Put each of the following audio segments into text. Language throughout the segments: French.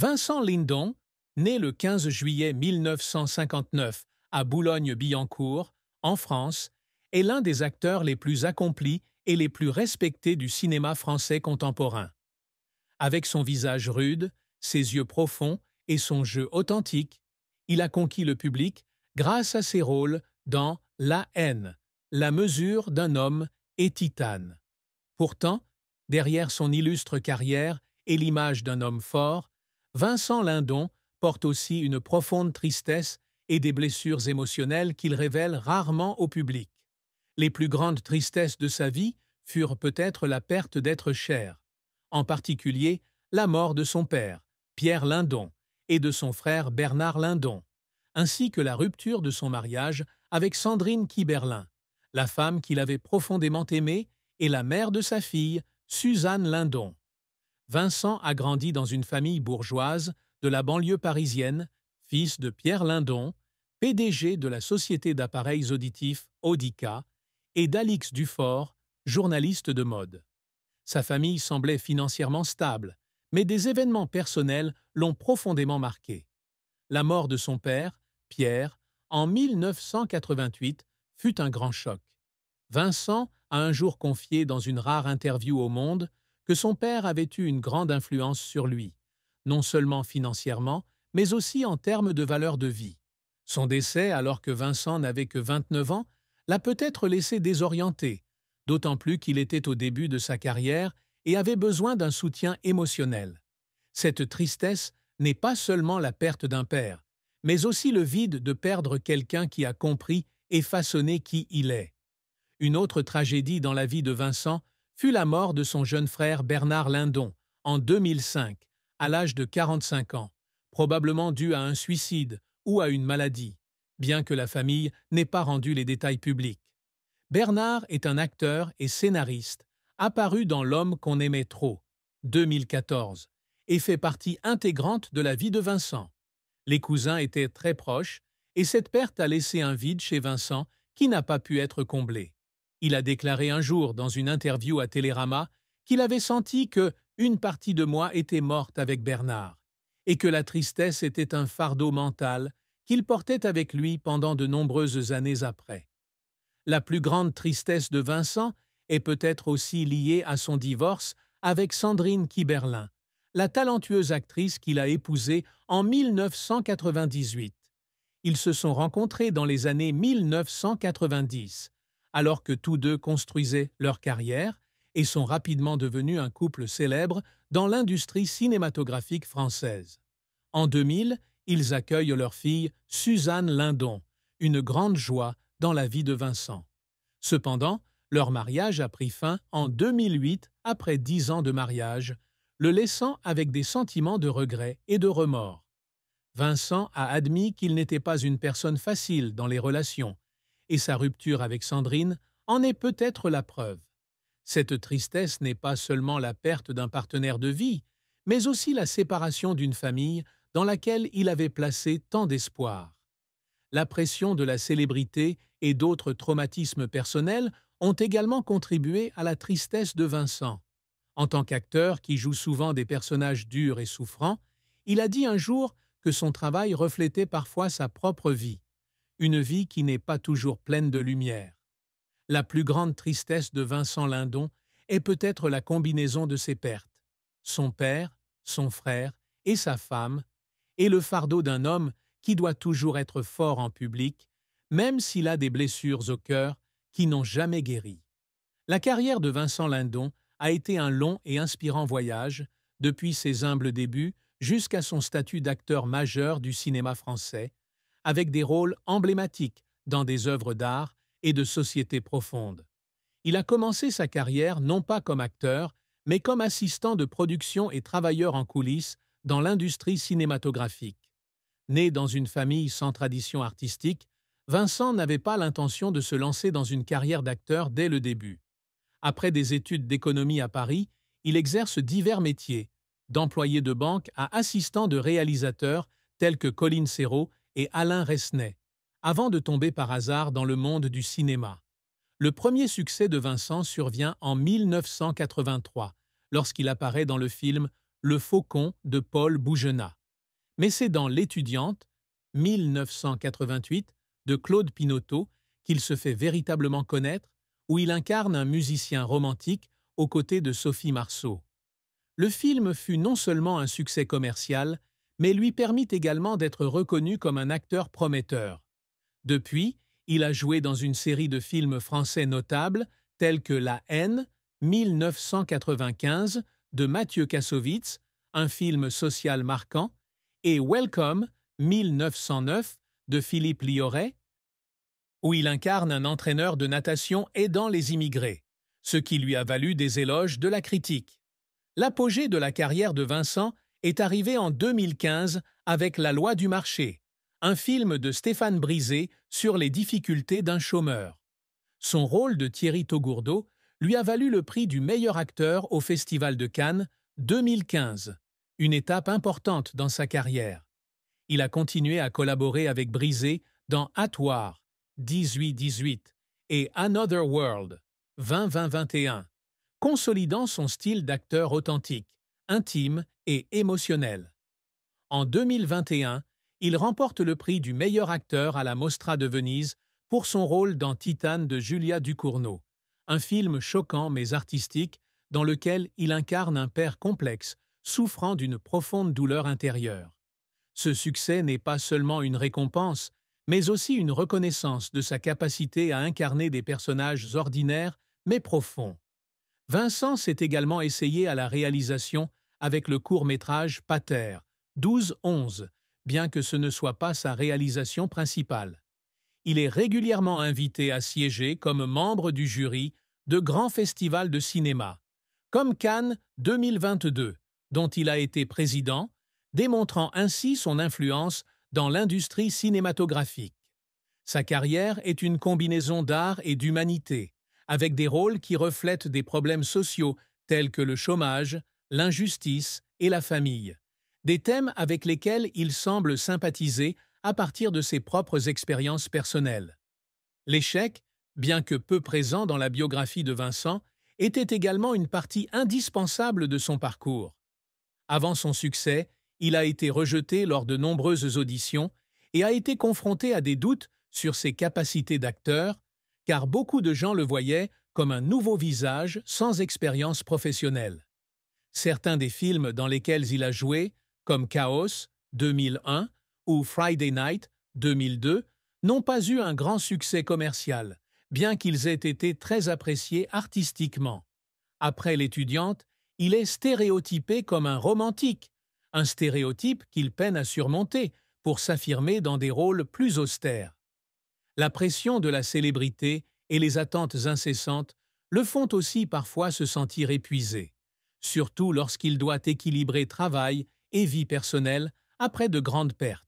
Vincent Lindon, né le 15 juillet 1959 à Boulogne-Billancourt, en France, est l'un des acteurs les plus accomplis et les plus respectés du cinéma français contemporain. Avec son visage rude, ses yeux profonds et son jeu authentique, il a conquis le public grâce à ses rôles dans La haine, La mesure d'un homme et Titane. Pourtant, derrière son illustre carrière et l'image d'un homme fort, Vincent Lindon porte aussi une profonde tristesse et des blessures émotionnelles qu'il révèle rarement au public. Les plus grandes tristesses de sa vie furent peut-être la perte d'êtres chers, en particulier la mort de son père, Pierre Lindon, et de son frère Bernard Lindon, ainsi que la rupture de son mariage avec Sandrine Kiberlin, la femme qu'il avait profondément aimée et la mère de sa fille, Suzanne Lindon. Vincent a grandi dans une famille bourgeoise de la banlieue parisienne, fils de Pierre Lindon, PDG de la société d'appareils auditifs Audica, et d'Alix Dufort, journaliste de mode. Sa famille semblait financièrement stable, mais des événements personnels l'ont profondément marqué. La mort de son père, Pierre, en 1988, fut un grand choc. Vincent a un jour confié dans une rare interview au Monde que son père avait eu une grande influence sur lui, non seulement financièrement, mais aussi en termes de valeur de vie. Son décès, alors que Vincent n'avait que 29 ans, l'a peut-être laissé désorienté, d'autant plus qu'il était au début de sa carrière et avait besoin d'un soutien émotionnel. Cette tristesse n'est pas seulement la perte d'un père, mais aussi le vide de perdre quelqu'un qui a compris et façonné qui il est. Une autre tragédie dans la vie de Vincent fut la mort de son jeune frère Bernard Lindon, en 2005, à l'âge de 45 ans, probablement due à un suicide ou à une maladie, bien que la famille n'ait pas rendu les détails publics. Bernard est un acteur et scénariste, apparu dans L'homme qu'on aimait trop, 2014, et fait partie intégrante de la vie de Vincent. Les cousins étaient très proches, et cette perte a laissé un vide chez Vincent qui n'a pas pu être comblé. Il a déclaré un jour dans une interview à Télérama qu'il avait senti que une partie de moi était morte avec Bernard, et que la tristesse était un fardeau mental qu'il portait avec lui pendant de nombreuses années après. La plus grande tristesse de Vincent est peut-être aussi liée à son divorce avec Sandrine Kiberlin, la talentueuse actrice qu'il a épousée en 1998. Ils se sont rencontrés dans les années 1990, alors que tous deux construisaient leur carrière et sont rapidement devenus un couple célèbre dans l'industrie cinématographique française. En 2000, ils accueillent leur fille Suzanne Lindon, une grande joie dans la vie de Vincent. Cependant, leur mariage a pris fin en 2008 après 10 ans de mariage, le laissant avec des sentiments de regret et de remords. Vincent a admis qu'il n'était pas une personne facile dans les relations, et sa rupture avec Sandrine en est peut-être la preuve. Cette tristesse n'est pas seulement la perte d'un partenaire de vie, mais aussi la séparation d'une famille dans laquelle il avait placé tant d'espoir. La pression de la célébrité et d'autres traumatismes personnels ont également contribué à la tristesse de Vincent. En tant qu'acteur qui joue souvent des personnages durs et souffrants, il a dit un jour que son travail reflétait parfois sa propre vie, une vie qui n'est pas toujours pleine de lumière. La plus grande tristesse de Vincent Lindon est peut-être la combinaison de ses pertes, son père, son frère et sa femme, et le fardeau d'un homme qui doit toujours être fort en public, même s'il a des blessures au cœur qui n'ont jamais guéri. La carrière de Vincent Lindon a été un long et inspirant voyage, depuis ses humbles débuts jusqu'à son statut d'acteur majeur du cinéma français, avec des rôles emblématiques dans des œuvres d'art et de société profonde. Il a commencé sa carrière non pas comme acteur, mais comme assistant de production et travailleur en coulisses dans l'industrie cinématographique. Né dans une famille sans tradition artistique, Vincent n'avait pas l'intention de se lancer dans une carrière d'acteur dès le début. Après des études d'économie à Paris, il exerce divers métiers, d'employé de banque à assistant de réalisateurs tels que Colin Serrault et Alain Resnais, avant de tomber par hasard dans le monde du cinéma. Le premier succès de Vincent survient en 1983, lorsqu'il apparaît dans le film Le Faucon de Paul Bougenat. Mais c'est dans L'étudiante, 1988, de Claude Pinoteau qu'il se fait véritablement connaître, où il incarne un musicien romantique aux côtés de Sophie Marceau. Le film fut non seulement un succès commercial, mais lui permit également d'être reconnu comme un acteur prometteur. Depuis, il a joué dans une série de films français notables tels que La haine, 1995, de Mathieu Kassovitz, un film social marquant, et Welcome, 1909, de Philippe Liorret, où il incarne un entraîneur de natation aidant les immigrés, ce qui lui a valu des éloges de la critique. L'apogée de la carrière de Vincent est arrivé en 2015 avec La loi du marché, un film de Stéphane Brisé sur les difficultés d'un chômeur. Son rôle de Thierry Togourdeau lui a valu le prix du meilleur acteur au Festival de Cannes 2015, une étape importante dans sa carrière. Il a continué à collaborer avec Brisé dans At War 18-18 et Another World 20-21, consolidant son style d'acteur authentique, intime et émotionnel. En 2021, il remporte le prix du meilleur acteur à la Mostra de Venise pour son rôle dans Titane de Julia Ducournau, un film choquant mais artistique dans lequel il incarne un père complexe, souffrant d'une profonde douleur intérieure. Ce succès n'est pas seulement une récompense, mais aussi une reconnaissance de sa capacité à incarner des personnages ordinaires mais profonds. Vincent s'est également essayé à la réalisation avec le court-métrage Pater, 12-11, bien que ce ne soit pas sa réalisation principale. Il est régulièrement invité à siéger comme membre du jury de grands festivals de cinéma, comme Cannes 2022, dont il a été président, démontrant ainsi son influence dans l'industrie cinématographique. Sa carrière est une combinaison d'art et d'humanité, avec des rôles qui reflètent des problèmes sociaux tels que le chômage, l'injustice et la famille, des thèmes avec lesquels il semble sympathiser à partir de ses propres expériences personnelles. L'échec, bien que peu présent dans la biographie de Vincent, était également une partie indispensable de son parcours. Avant son succès, il a été rejeté lors de nombreuses auditions et a été confronté à des doutes sur ses capacités d'acteur, car beaucoup de gens le voyaient comme un nouveau visage sans expérience professionnelle. Certains des films dans lesquels il a joué, comme Chaos, 2001, ou Friday Night, 2002, n'ont pas eu un grand succès commercial, bien qu'ils aient été très appréciés artistiquement. Après L'étudiante, il est stéréotypé comme un romantique, un stéréotype qu'il peine à surmonter pour s'affirmer dans des rôles plus austères. La pression de la célébrité et les attentes incessantes le font aussi parfois se sentir épuisé, surtout lorsqu'il doit équilibrer travail et vie personnelle après de grandes pertes.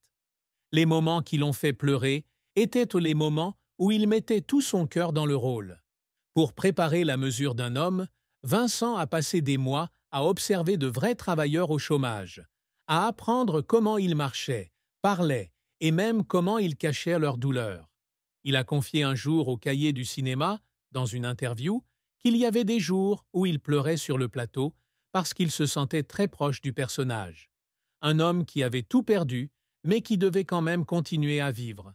Les moments qui l'ont fait pleurer étaient les moments où il mettait tout son cœur dans le rôle. Pour préparer La mesure d'un homme, Vincent a passé des mois à observer de vrais travailleurs au chômage, à apprendre comment ils marchaient, parlaient et même comment ils cachaient leur douleur. Il a confié un jour au Cahier du cinéma, dans une interview, qu'il y avait des jours où il pleurait sur le plateau parce qu'il se sentait très proche du personnage. Un homme qui avait tout perdu, mais qui devait quand même continuer à vivre.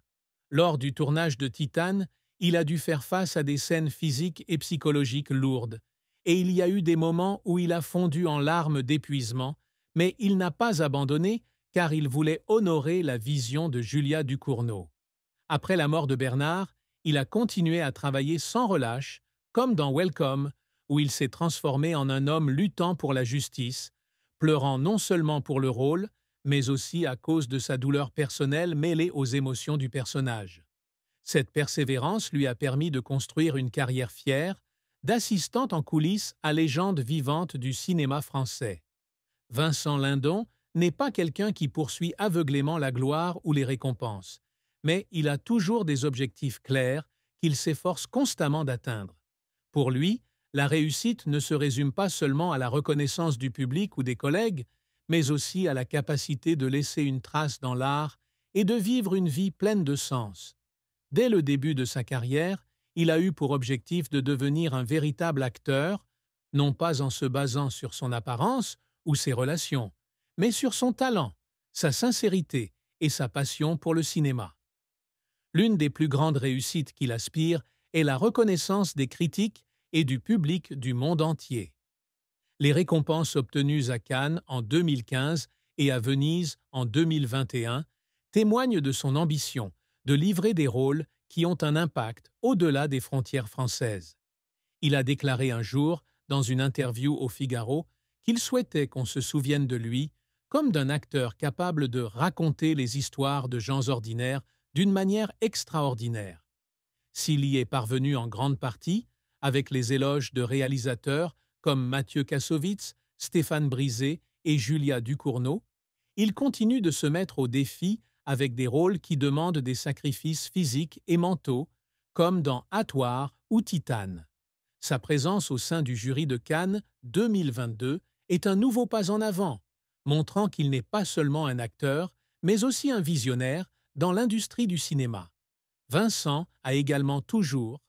Lors du tournage de Titane, il a dû faire face à des scènes physiques et psychologiques lourdes, et il y a eu des moments où il a fondu en larmes d'épuisement, mais il n'a pas abandonné car il voulait honorer la vision de Julia Ducournau. Après la mort de Bernard, il a continué à travailler sans relâche, comme dans Welcome, où il s'est transformé en un homme luttant pour la justice, pleurant non seulement pour le rôle, mais aussi à cause de sa douleur personnelle mêlée aux émotions du personnage. Cette persévérance lui a permis de construire une carrière fière, d'assistante en coulisses à légende vivante du cinéma français. Vincent Lindon n'est pas quelqu'un qui poursuit aveuglément la gloire ou les récompenses, mais il a toujours des objectifs clairs qu'il s'efforce constamment d'atteindre. Pour lui, la réussite ne se résume pas seulement à la reconnaissance du public ou des collègues, mais aussi à la capacité de laisser une trace dans l'art et de vivre une vie pleine de sens. Dès le début de sa carrière, il a eu pour objectif de devenir un véritable acteur, non pas en se basant sur son apparence ou ses relations, mais sur son talent, sa sincérité et sa passion pour le cinéma. L'une des plus grandes réussites qu'il aspire est la reconnaissance des critiques et du public du monde entier. Les récompenses obtenues à Cannes en 2015 et à Venise en 2021 témoignent de son ambition de livrer des rôles qui ont un impact au-delà des frontières françaises. Il a déclaré un jour, dans une interview au Figaro, qu'il souhaitait qu'on se souvienne de lui comme d'un acteur capable de raconter les histoires de gens ordinaires d'une manière extraordinaire. S'il y est parvenu en grande partie, avec les éloges de réalisateurs comme Mathieu Kassovitz, Stéphane Brisé et Julia Ducournau, il continue de se mettre au défi avec des rôles qui demandent des sacrifices physiques et mentaux, comme dans Attoire ou Titane. Sa présence au sein du jury de Cannes 2022 est un nouveau pas en avant, montrant qu'il n'est pas seulement un acteur, mais aussi un visionnaire dans l'industrie du cinéma. Vincent a également toujours